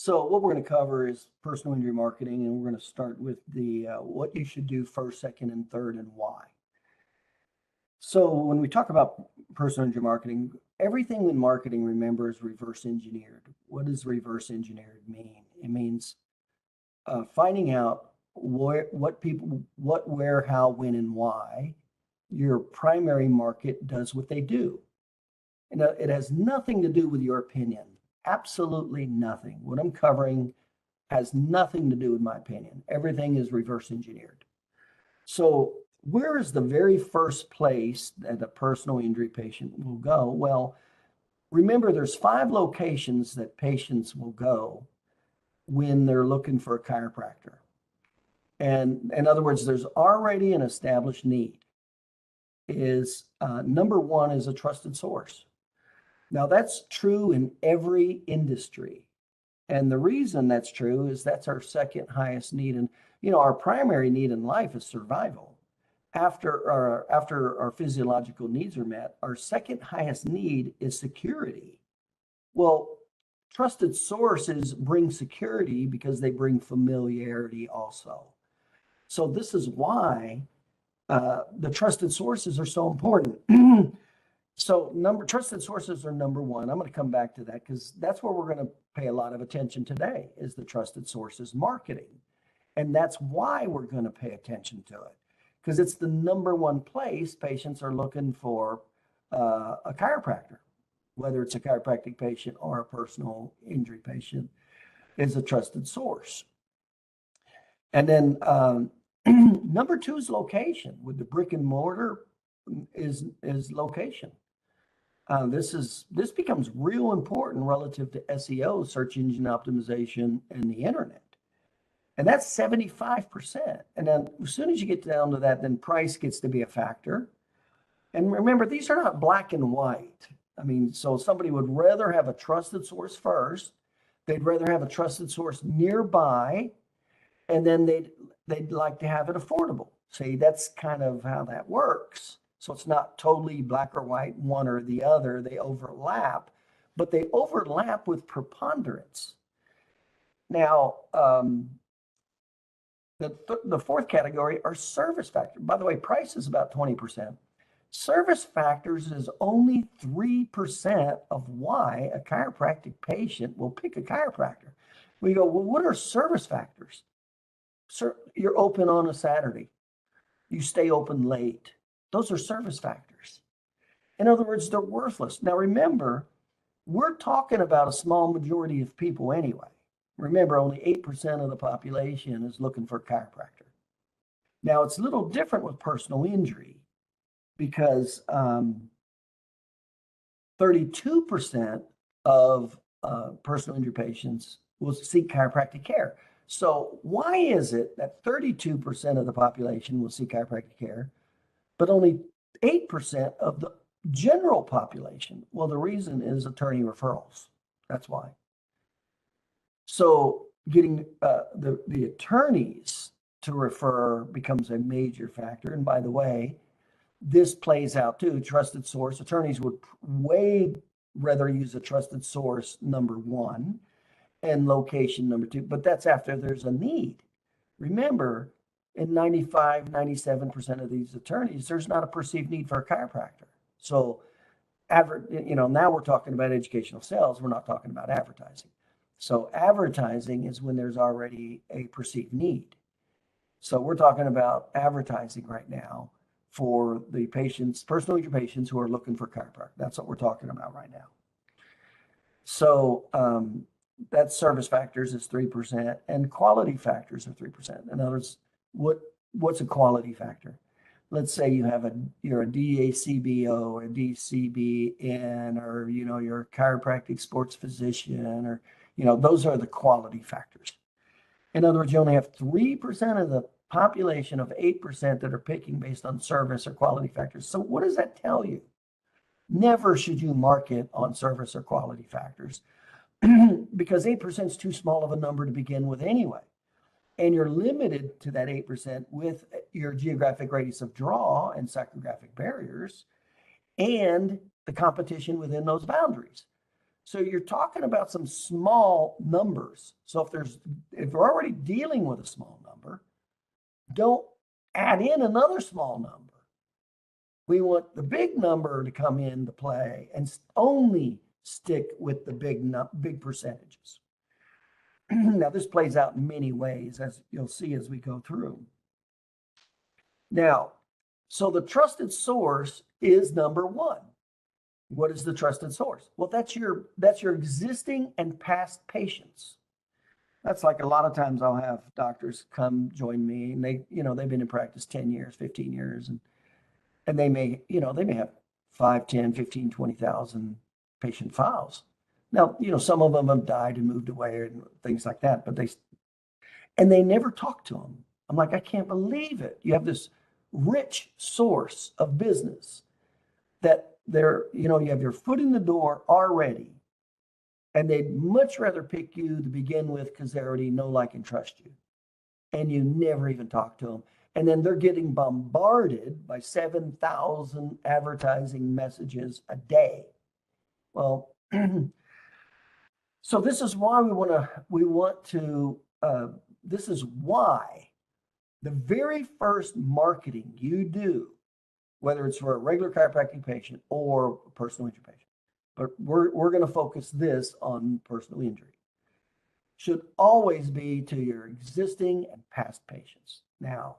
So what we're going to cover is personal injury marketing, and we're going to start with the what you should do first, second, and third, and why. So when we talk about personal injury marketing, everything in marketing, remember, is reverse engineered. What does reverse engineered mean? It means finding out what people, what, where, how, when, and why your primary market does what they do. And it has nothing to do with your opinion. Absolutely nothing. What I'm covering has nothing to do with my opinion. Everything is reverse engineered. So where is the very first place that a personal injury patient will go? Well, remember, there's 5 locations that patients will go when they're looking for a chiropractor. And in other words, there's already an established need. Number one is a trusted source. Now, that's true in every industry. And the reason that's true is that's our second highest need. And, our primary need in life is survival. After our physiological needs are met, our second highest need is security. Well, trusted sources bring security because they bring familiarity also. So this is why the trusted sources are so important. So trusted sources are number one. I'm going to come back to that because that's where we're going to pay a lot of attention today is the trusted sources marketing. And that's why we're going to pay attention to it because it's the number one place patients are looking for a chiropractor, whether it's a chiropractic patient or a personal injury patient is a trusted source. And then number two is location. With the brick and mortar is location. This becomes real important relative to SEO, search engine optimization, and the internet. And that's 75%. And then as soon as you get down to that, then price gets to be a factor. And remember, these are not black and white. I mean, so somebody would rather have a trusted source first. They'd rather have a trusted source nearby, and then they'd like to have it affordable. See, that's kind of how that works. So it's not totally black or white, one or the other. They overlap, but they overlap with preponderance. Now, the fourth category are service factors. By the way, price is about 20%. Service factors is only 3% of why a chiropractic patient will pick a chiropractor. We go, well, what are service factors? Sir, you're open on a Saturday. You stay open late. Those are service factors. In other words, they're worthless. Now, remember, we're talking about a small majority of people anyway. Remember, only 8% of the population is looking for a chiropractor. Now, it's a little different with personal injury because 32% of personal injury patients will seek chiropractic care. So why is it that 32% of the population will seek chiropractic care, but only 8% of the general population? Well, the reason is attorney referrals. That's why. So getting the attorneys to refer becomes a major factor. And by the way, this plays out too. Trusted source. Attorneys would way rather use a trusted source, number one, and location, number two. But that's after there's a need. Remember, in 95, 97% of these attorneys, there's not a perceived need for a chiropractor. So, now we're talking about educational sales. We're not talking about advertising. So advertising is when there's already a perceived need. So we're talking about advertising right now for the patients, personal injury patients who are looking for chiropractic. That's what we're talking about right now. So that service factors is 3%, and quality factors are 3%. In other words, what's a quality factor? Let's say you're a DACBO or a DCBN, or you're a chiropractic sports physician, or those are the quality factors. In other words, you only have 3% of the population of 8% that are picking based on service or quality factors. So what does that tell you? Never should you market on service or quality factors because 8% is too small of a number to begin with anyway. And you're limited to that 8% with your geographic radius of draw and psychographic barriers and the competition within those boundaries. So you're talking about some small numbers. So if we're already dealing with a small number, don't add in another small number. We want the big number to come into play and only stick with the big percentages. Now, this plays out in many ways, as you'll see as we go through. Now, so the trusted source is number one. What is the trusted source? Well, that's your existing and past patients. That's like a lot of times I'll have doctors come join me, and they've been in practice 10 years, 15 years, and they may have 5, 10, 15, 20,000 patient files. Now, some of them have died and moved away and things like that, but they never talk to them. I'm like, I can't believe it. You have this rich source of business that you have your foot in the door already, and they'd much rather pick you to begin with because they already know, like, and trust you. And you never even talk to them. And then they're getting bombarded by 7,000 advertising messages a day. Well, so this is why this is why the very first marketing you do, whether it's for a regular chiropractic patient or a personal injury patient, but we're going to focus this on personal injury, should always be to your existing and past patients. Now,